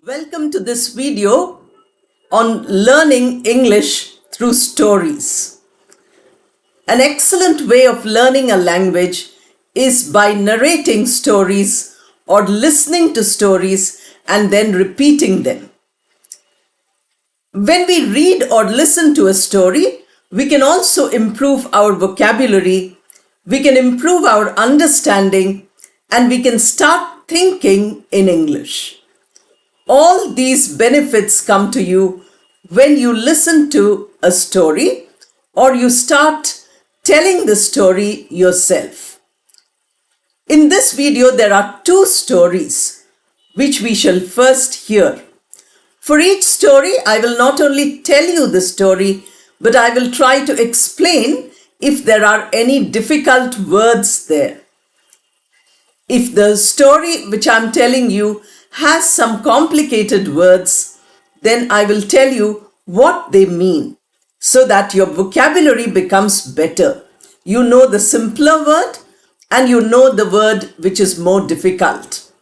Welcome to this video on learning English through stories. An excellent way of learning a language is by narrating stories or listening to stories and then repeating them. When we read or listen to a story, we can also improve our vocabulary, we can improve our understanding, and we can start thinking in English. All these benefits come to you when you listen to a story or you start telling the story yourself. In this video, there are two stories which we shall first hear. For each story, I will not only tell you the story, but I will try to explain if there are any difficult words there. If the story which I am telling you has some complicated words, then I will tell you what they mean so that your vocabulary becomes better. You know the simpler word and you know the word which is more difficult.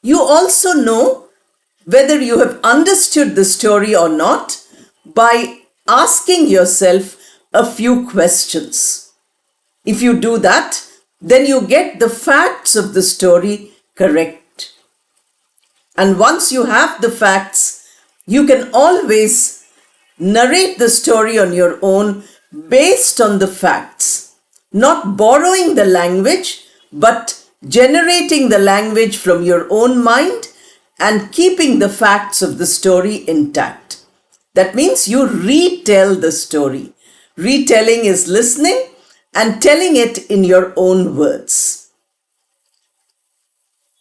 You also know whether you have understood the story or not by asking yourself a few questions. If you do that, then you get the facts of the story correct. And once you have the facts, you can always narrate the story on your own based on the facts, not borrowing the language, but generating the language from your own mind and keeping the facts of the story intact. That means you retell the story. Retelling is listening and telling it in your own words.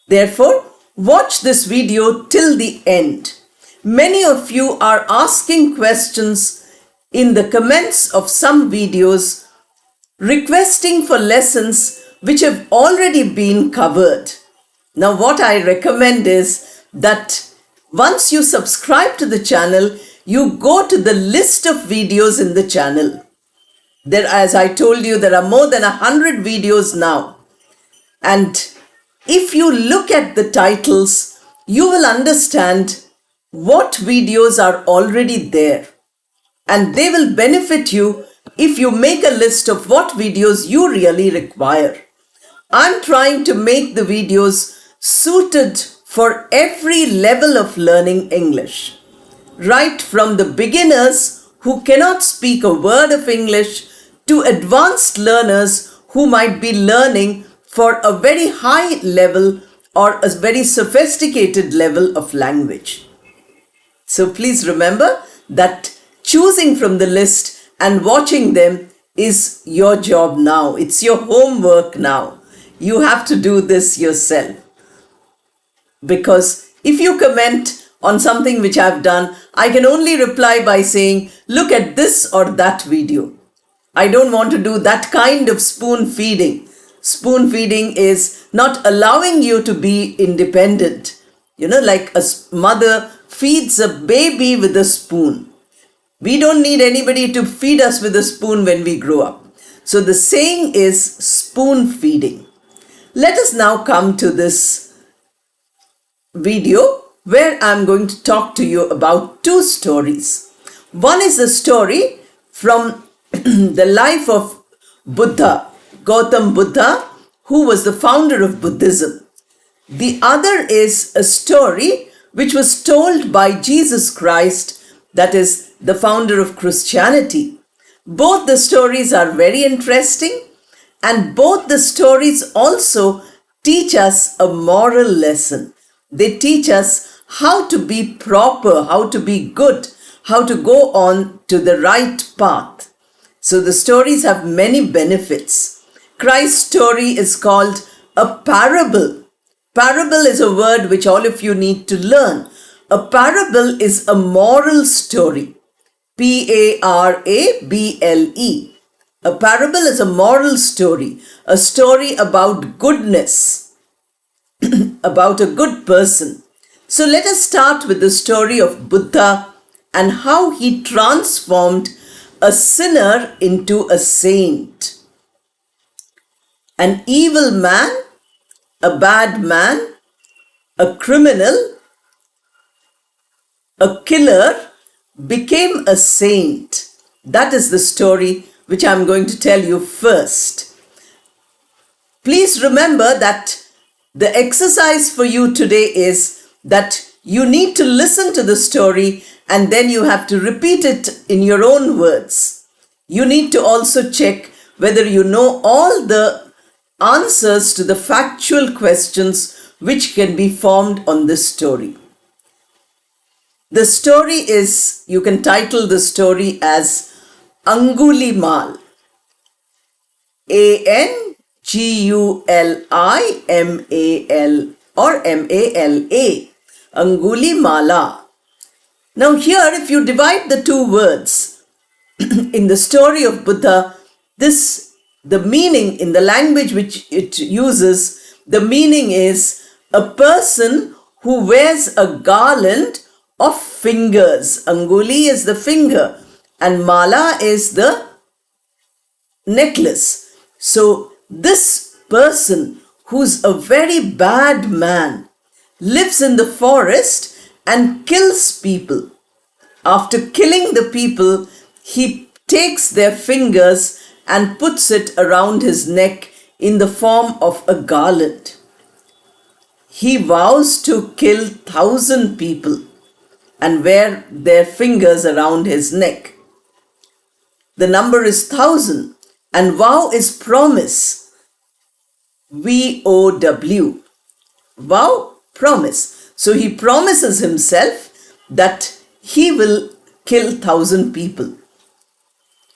Therefore, watch this video till the end. Many of you are asking questions in the comments of some videos requesting for lessons which have already been covered. Now what I recommend is that once you subscribe to the channel, you go to the list of videos in the channel. There, as I told you, there are more than 100 videos now. And if you look at the titles, you will understand what videos are already there. And they will benefit you if you make a list of what videos you really require. I'm trying to make the videos suited for every level of learning English. Right from the beginners who cannot speak a word of English to advanced learners who might be learning for a very high level or a very sophisticated level of language. So please remember that choosing from the list and watching them is your job now. It's your homework now. You have to do this yourself. Because if you comment on something which I've done, I can only reply by saying, look at this or that video. I don't want to do that kind of spoon feeding. Spoon feeding is not allowing you to be independent. Like a mother feeds a baby with a spoon. We don't need anybody to feed us with a spoon when we grow up. So the saying is spoon feeding. Let us now come to this video where I'm going to talk to you about two stories. One is a story from the life of Buddha, Gautam Buddha, who was the founder of Buddhism. The other is a story which was told by Jesus Christ, that is the founder of Christianity. Both the stories are very interesting and both the stories also teach us a moral lesson. They teach us how to be proper, how to be good, how to go on to the right path. So the stories have many benefits. Christ's story is called a parable. Parable is a word which all of you need to learn. A parable is a moral story. P-A-R-A-B-L-E. A parable is a moral story, a story about goodness, about a good person. So let us start with the story of Buddha and how he transformed a sinner into a saint. An evil man, a bad man, a criminal a killer became a saint. That is the story which I'm going to tell you first. Please remember that the exercise for you today is that you need to listen to the story and then you have to repeat it in your own words. You need to also check whether you know all the answers to the factual questions which can be formed on this story. The story is, you can title the story as Angulimal. Angulimal or Mala. Angulimala. Now here, if you divide the two words in the story of Buddha, the meaning in the language which it uses, the meaning is a person who wears a garland of fingers. Anguli is the finger and mala is the necklace. So this person, who's a very bad man, lives in the forest and kills people. After killing the people, he takes their fingers and puts it around his neck in the form of a garland. He vows to kill 1,000 people and wear their fingers around his neck. The number is 1,000 and vow is promise. VOW. Vow, promise. So he promises himself that he will kill 1,000 people.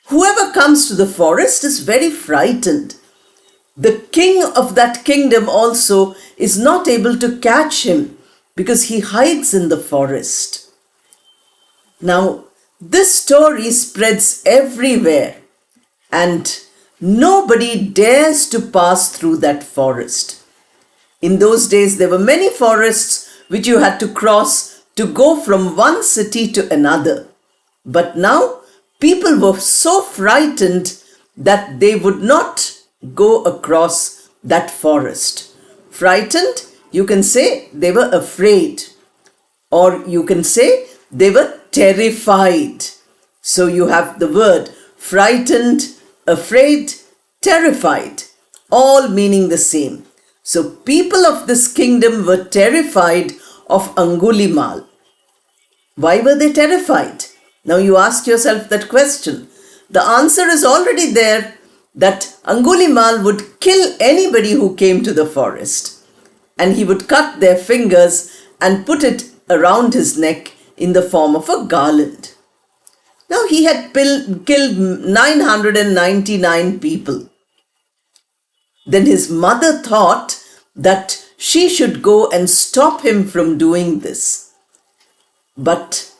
Whoever comes to the forest is very frightened. The king of that kingdom also is not able to catch him because he hides in the forest. Now, this story spreads everywhere and nobody dares to pass through that forest. In those days, there were many forests which you had to cross to go from one city to another. But now, people were so frightened that they would not go across that forest. Frightened, you can say they were afraid. Or you can say they were terrified. So you have the word frightened, afraid, terrified, all meaning the same. So people of this kingdom were terrified of Angulimal. Why were they terrified? Now you ask yourself that question. The answer is already there, that Angulimal would kill anybody who came to the forest, and he would cut their fingers and put it around his neck in the form of a garland. Now he had killed 999 people. Then his mother thought that she should go and stop him from doing this. But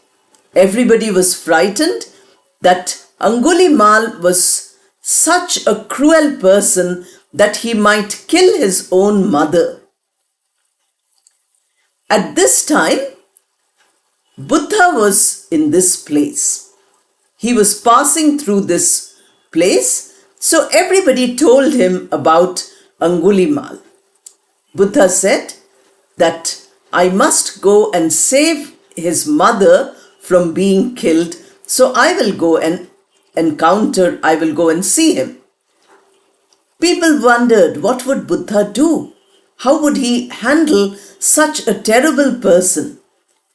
everybody was frightened that Angulimal was such a cruel person that he might kill his own mother. At this time, Buddha was in this place. He was passing through this place, so everybody told him about Angulimal. Buddha said that I must go and save his mother from being killed, so I will go and see him. People wondered, what would Buddha do? How would he handle such a terrible person?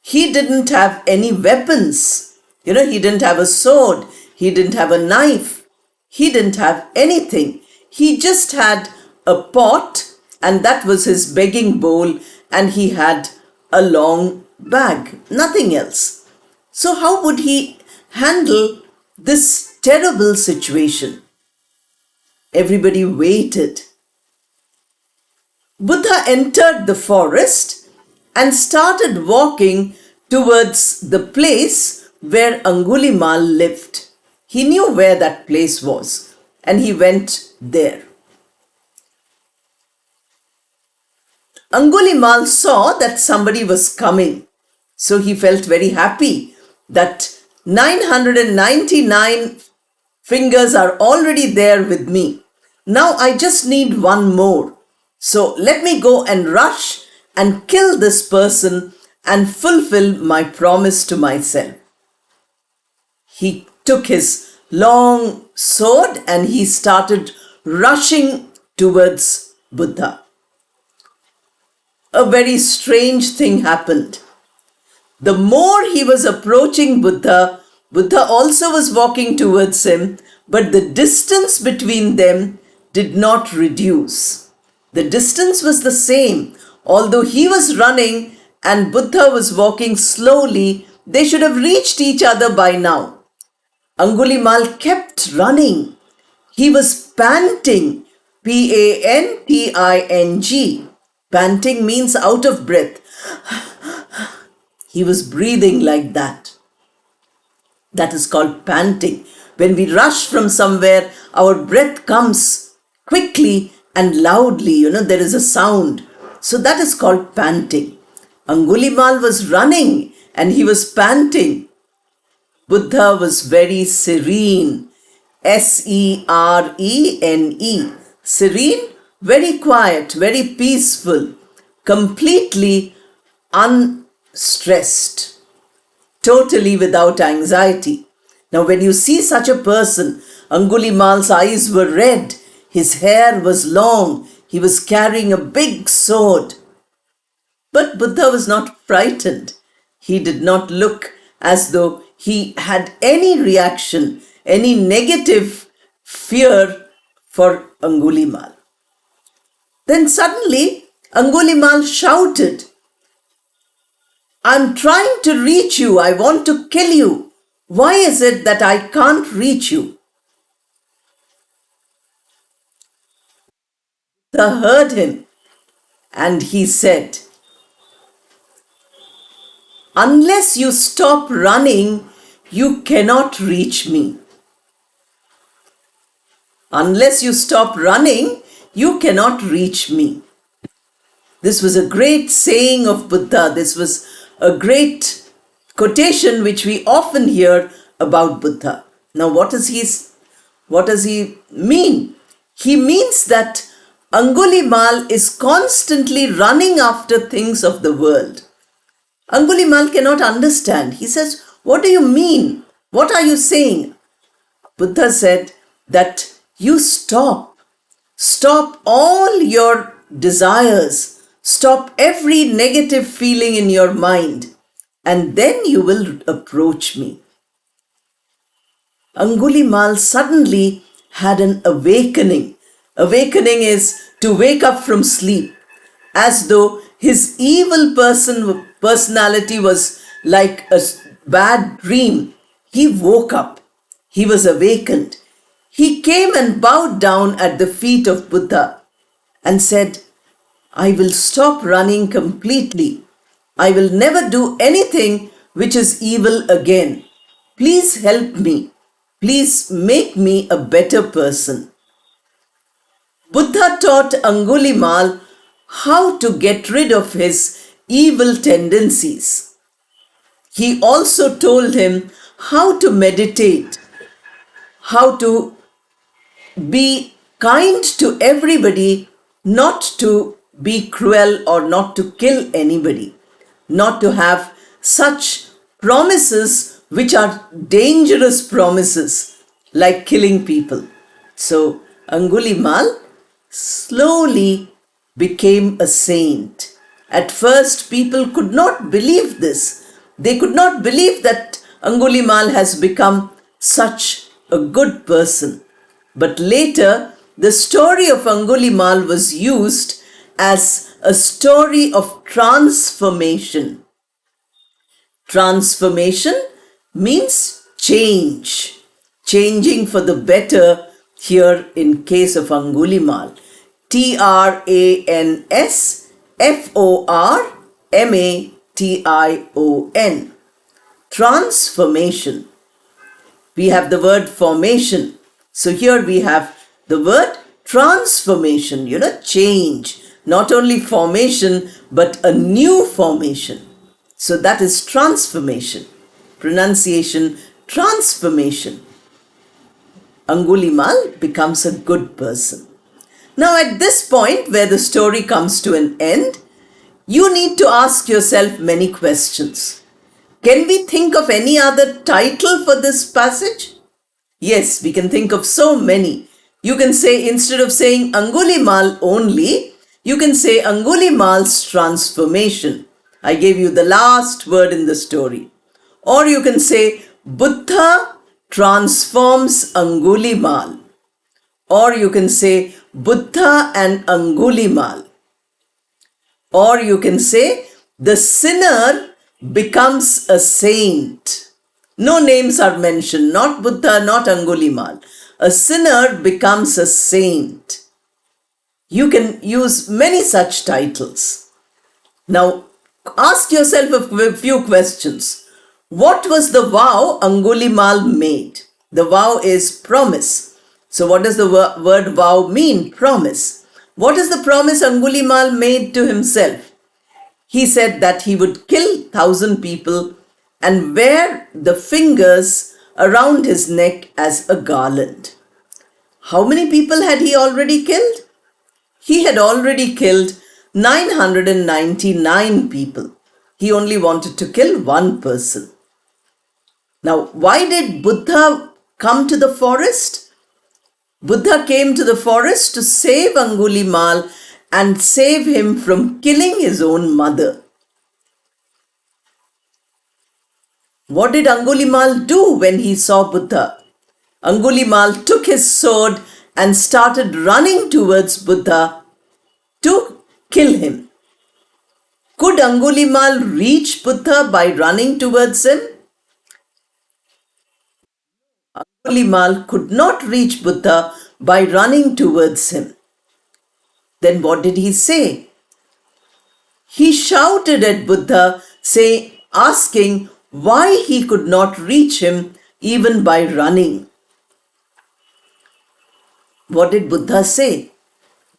He didn't have any weapons. He didn't have a sword. He didn't have a knife. He didn't have anything. He just had a pot, and that was his begging bowl, and he had a long bag, nothing else. So how would he handle this terrible situation? Everybody waited. Buddha entered the forest and started walking towards the place where Angulimal lived. He knew where that place was, and he went there. Angulimal saw that somebody was coming, so he felt very happy that 999 fingers are already there with me. Now I just need one more. So let me go and rush and kill this person and fulfill my promise to myself. He took his long sword and he started rushing towards Buddha. A very strange thing happened. The more he was approaching Buddha, Buddha also was walking towards him, but the distance between them did not reduce. The distance was the same. Although he was running and Buddha was walking slowly, they should have reached each other by now. Angulimal kept running. He was panting. Panting. Panting means out of breath. He was breathing like that. That is called panting. When we rush from somewhere, our breath comes quickly and loudly. There is a sound. So that is called panting. Angulimal was running and he was panting. Buddha was very serene. Serene. Serene, very quiet, very peaceful, completely unstressed, totally without anxiety. Now, when you see such a person, Angulimal's eyes were red, his hair was long, he was carrying a big sword. But Buddha was not frightened. He did not look as though he had any reaction, any negative fear for Angulimal. Then suddenly Angulimal shouted, "I'm trying to reach you. I want to kill you. Why is it that I can't reach you?" Buddha heard him and he said, "Unless you stop running, you cannot reach me. Unless you stop running, you cannot reach me." This was a great saying of Buddha. This was a great quotation which we often hear about Buddha. Now, what does he mean? He means that Angulimal is constantly running after things of the world. Angulimal cannot understand. He says, "What do you mean? What are you saying?" Buddha said that you stop. Stop all your desires. Stop every negative feeling in your mind, and then you will approach me. Angulimal suddenly had an awakening. Awakening is to wake up from sleep, as though his evil personality was like a bad dream. He woke up. He was awakened. He came and bowed down at the feet of Buddha and said, "I will stop running completely. I will never do anything which is evil again. Please help me. Please make me a better person." Buddha taught Angulimal how to get rid of his evil tendencies. He also told him how to meditate, how to be kind to everybody, not to be cruel or not to kill anybody, not to have such promises which are dangerous promises like killing people. So Angulimal slowly became a saint. At first, people could not believe this. They could not believe that Angulimal has become such a good person. But later, the story of Angulimal was used as a story of transformation. Transformation means change. Changing for the better here in case of Angulimal. Transformation. Transformation. We have the word formation. So here we have the word transformation, change. Not only formation, but a new formation. So that is transformation. Pronunciation, transformation. Angulimal becomes a good person. Now at this point where the story comes to an end, You need to ask yourself many questions. Can we think of any other title for this passage? Yes, we can think of so many. You can say, instead of saying Angulimal only, you can say Angulimal's transformation. I gave you the last word in the story. Or you can say Buddha transforms Angulimal. Or you can say Buddha and Angulimal. Or you can say the sinner becomes a saint. No names are mentioned, not Buddha, not Angulimal. A sinner becomes a saint. You can use many such titles. Now, ask yourself a few questions. What was the vow Angulimal made? The vow is promise. So what does the word vow mean? Promise. What is the promise Angulimal made to himself? He said that he would kill 1,000 people and wear the fingers around his neck as a garland. How many people had he already killed? He had already killed 999 people. He only wanted to kill one person. Now, why did Buddha come to the forest? Buddha came to the forest to save Angulimal and save him from killing his own mother. What did Angulimal do when he saw Buddha? Angulimal took his sword and started running towards Buddha to kill him. Could Angulimal reach Buddha by running towards him? Angulimal could not reach Buddha by running towards him. Then what did he say? He shouted at Buddha, asking why he could not reach him even by running. What did Buddha say?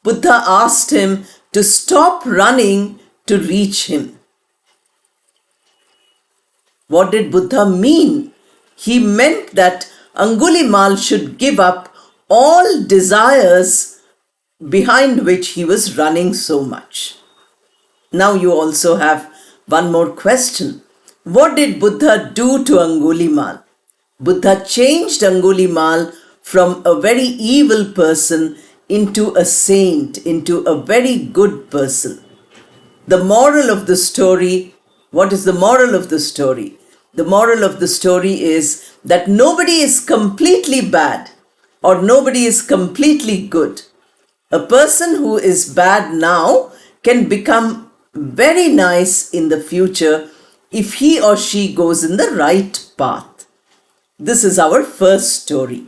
Buddha asked him to stop running to reach him. What did Buddha mean? He meant that Angulimal should give up all desires behind which he was running so much. Now you also have one more question. What did Buddha do to Angulimal? Buddha changed Angulimal from a very evil person into a saint, into a very good person. The moral of the story, what is the moral of the story? The moral of the story is that nobody is completely bad or nobody is completely good. A person who is bad now can become very nice in the future if he or she goes in the right path. This is our first story.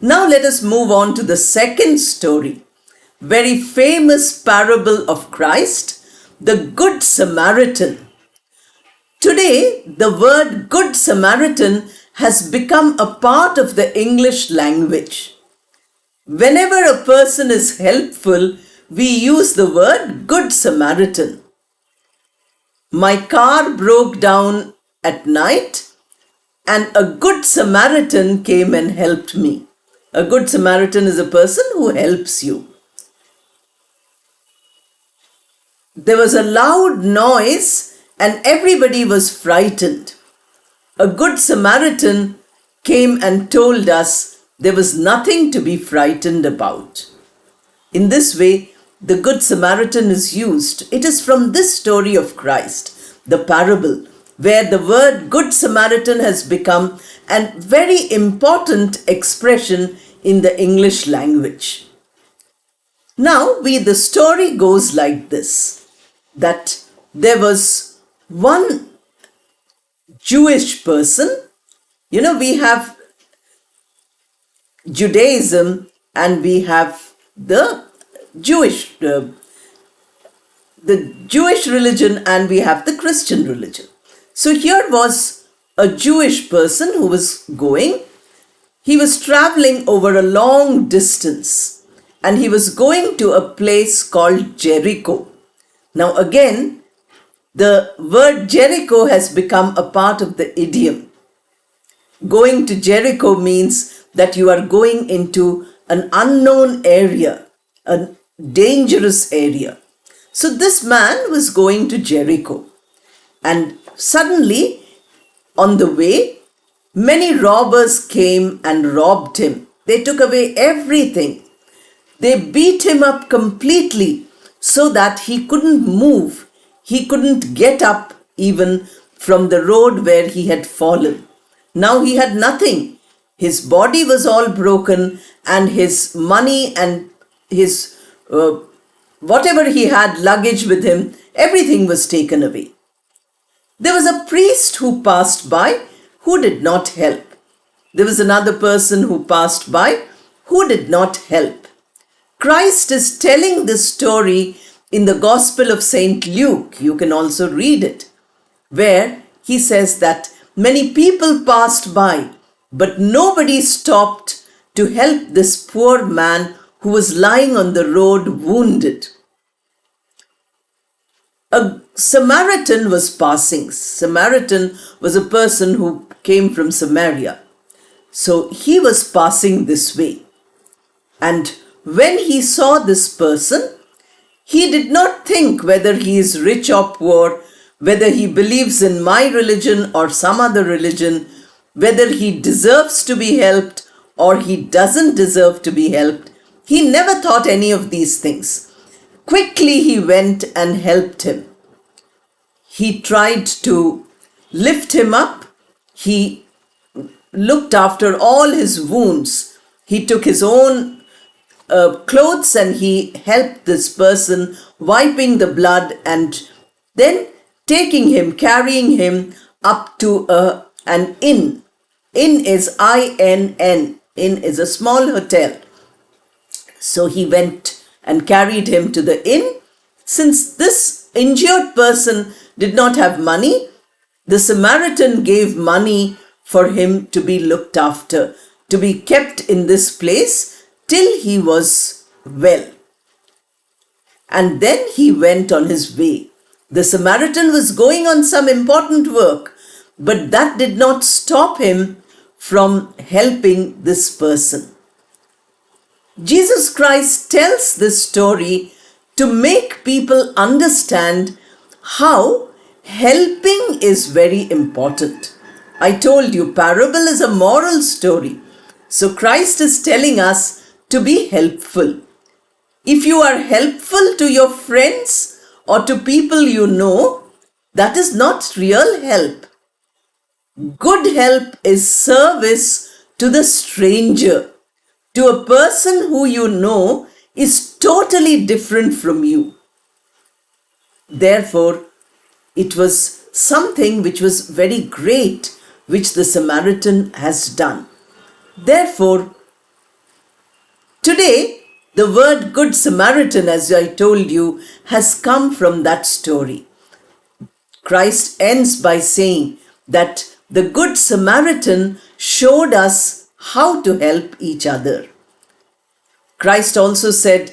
Now let us move on to the second story. Very famous parable of Christ, the Good Samaritan. Today, the word Good Samaritan has become a part of the English language. Whenever a person is helpful, we use the word Good Samaritan. My car broke down at night and a Good Samaritan came and helped me. A Good Samaritan is a person who helps you. There was a loud noise and everybody was frightened. A Good Samaritan came and told us there was nothing to be frightened about. In this way, the Good Samaritan is used. It is from this story of Christ, the parable, where the word Good Samaritan has become a very important expression in the English language. Now, the story goes like this, that there was one Jewish person. We have Judaism and we have the Jewish religion and we have the Christian religion. So here was a Jewish person who was going. He was traveling over a long distance and he was going to a place called Jericho. Now again, the word Jericho has become a part of the idiom. Going to Jericho means that you are going into an unknown area, a dangerous area. So this man was going to Jericho, and suddenly on the way, many robbers came and robbed him. They took away everything. They beat him up completely so that he couldn't move. He couldn't get up even from the road where he had fallen. Now he had nothing. His body was all broken, and his money and his whatever he had, luggage with him, everything was taken away. There was a priest who passed by who did not help. There was another person who passed by who did not help. Christ is telling this story in the Gospel of St. Luke. You can also read it, where he says that many people passed by, but nobody stopped to help this poor man who was lying on the road wounded. A Samaritan was passing. Samaritan was a person who came from Samaria. So he was passing this way. And when he saw this person, he did not think whether he is rich or poor, whether he believes in my religion or some other religion, whether he deserves to be helped or he doesn't deserve to be helped. He never thought any of these things. Quickly he went and helped him. He tried to lift him up. He looked after all his wounds. He took his own clothes and he helped this person, wiping the blood and then taking him, carrying him up to an inn. Inn is I-N-N. Inn is a small hotel. So he went and carried him to the inn. Since this injured person did not have money, the Samaritan gave money for him to be looked after, to be kept in this place till he was well. And then he went on his way. The Samaritan was going on some important work, but that did not stop him from helping this person. Jesus Christ tells this story to make people understand how helping is very important. I told you, parable is a moral story. So Christ is telling us to be helpful. If you are helpful to your friends or to people you know, that is not real help. Good help is service to the stranger, to a person who you know is totally different from you. Therefore, it was something which was very great, which the Samaritan has done. Therefore, today, the word Good Samaritan, as I told you, has come from that story. Christ ends by saying that the Good Samaritan showed us how to help each other. Christ also said,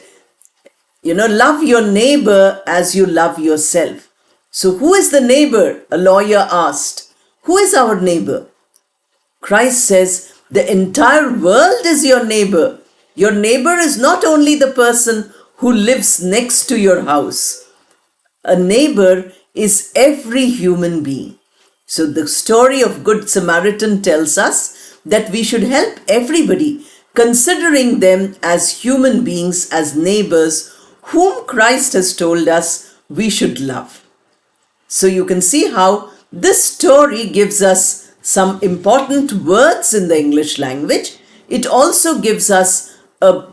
love your neighbor as you love yourself. So who is the neighbor? A lawyer asked. Who is our neighbor? Christ says, the entire world is your neighbor. Your neighbor is not only the person who lives next to your house. A neighbor is every human being. So the story of Good Samaritan tells us that we should help everybody, considering them as human beings, as neighbors, whom Christ has told us we should love. So you can see how this story gives us some important words in the English language. It also gives us a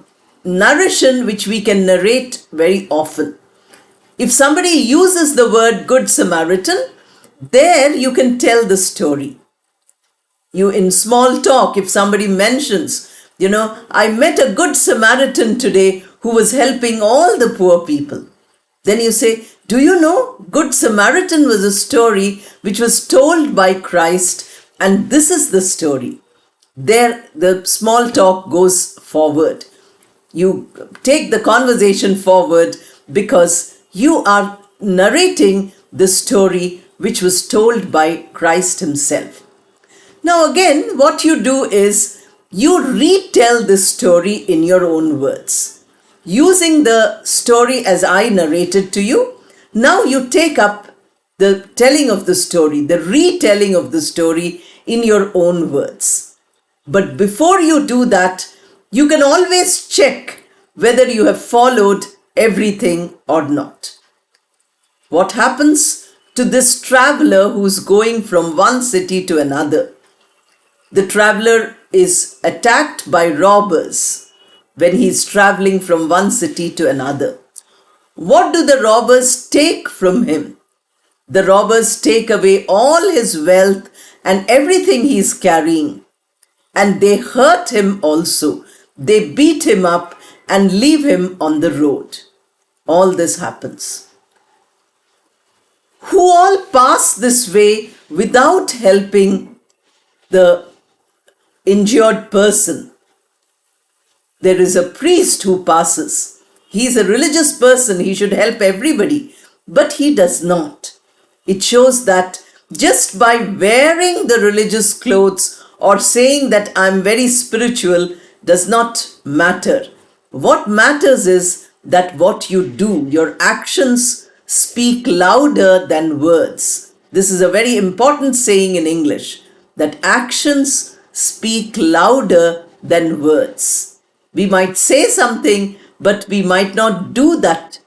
narration which we can narrate very often. If somebody uses the word Good Samaritan, there you can tell the story. You, in small talk, if somebody mentions, I met a Good Samaritan today who was helping all the poor people. Then you say, do you know, Good Samaritan was a story which was told by Christ, and this is the story. There, the small talk goes forward. You take the conversation forward because you are narrating the story which was told by Christ himself. Now again, what you do is you retell this story in your own words. using the story as I narrated to you. Now you take up the telling of the story, the retelling of the story in your own words. But before you do that, you can always check whether you have followed everything or not. What happens to this traveler who's going from one city to another? The traveler is attacked by robbers when he's traveling from one city to another. What do the robbers take from him? The robbers take away all his wealth and everything he's carrying. And they hurt him also. They beat him up and leave him on the road. All this happens. Who all pass this way without helping the injured person? There is a priest who passes. He is a religious person. He should help everybody. But he does not. It shows that just by wearing the religious clothes or saying that I'm very spiritual does not matter. What matters is that what you do, your actions speak louder than words. This is a very important saying in English, that actions speak louder than words. We might say something, but we might not do that.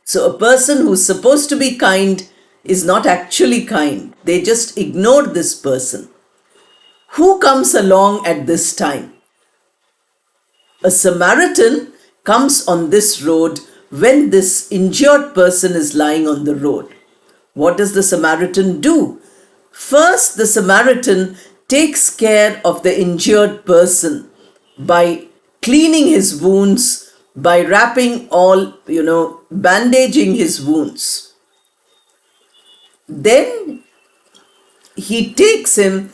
So a person who's supposed to be kind is not actually kind. They just ignored this person. Who comes along at this time? A Samaritan comes on this road when this injured person is lying on the road. What does the Samaritan do? First, the Samaritan takes care of the injured person by cleaning his wounds, by wrapping bandaging his wounds. Then he takes him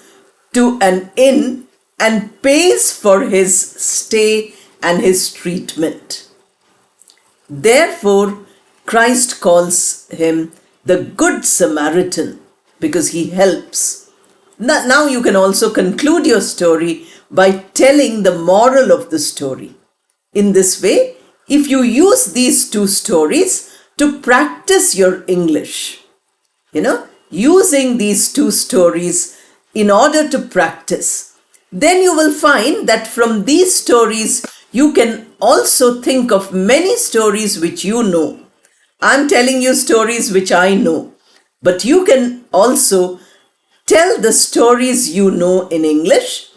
to an inn and pays for his stay and his treatment. Therefore, Christ calls him the Good Samaritan because he helps. Now you can also conclude your story by telling the moral of the story. In this way, if you use these two stories to practice your English, using these two stories in order to practice, then you will find that from these stories you can also think of many stories which you know. I'm telling you stories which I know, but you can also tell the stories you know in English,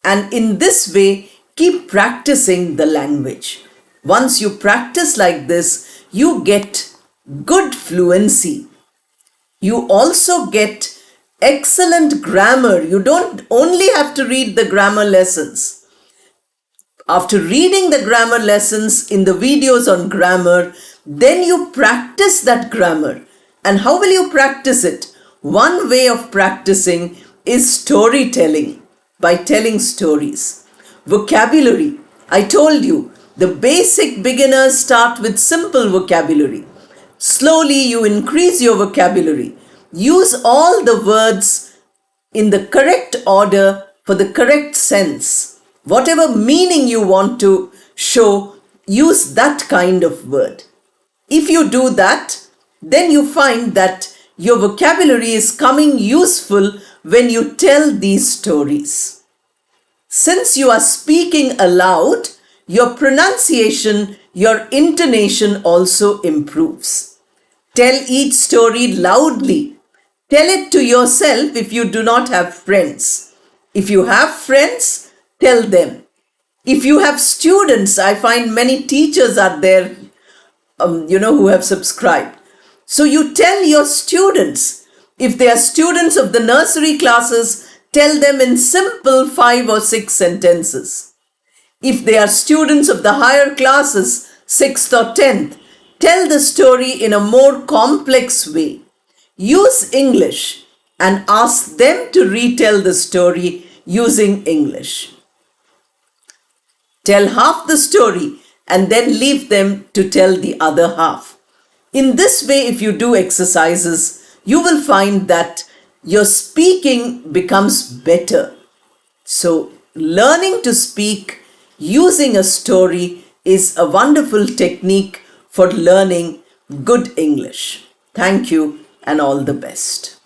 and in this way keep practicing the language. Once you practice like this, you get good fluency. You also get excellent grammar. You don't only have to read the grammar lessons. After reading the grammar lessons in the videos on grammar, then you practice that grammar. And how will you practice it? One way of practicing is storytelling, by telling stories. Vocabulary. I told you, the basic beginners start with simple vocabulary. Slowly you increase your vocabulary. Use all the words in the correct order for the correct sense. Whatever meaning you want to show, use that kind of word. If you do that, then you find that your vocabulary is coming useful when you tell these stories. Since you are speaking aloud, your pronunciation, your intonation also improves. Tell each story loudly. Tell it to yourself if you do not have friends. If you have friends, tell them. If you have students, I find many teachers are there, who have subscribed. So you tell your students. If they are students of the nursery classes, tell them in simple 5 or 6 sentences. If they are students of the higher classes, 6th or 10th, tell the story in a more complex way. Use English and ask them to retell the story using English. Tell half the story and then leave them to tell the other half. In this way, if you do exercises, you will find that your speaking becomes better. So, learning to speak using a story is a wonderful technique for learning good English. Thank you and all the best.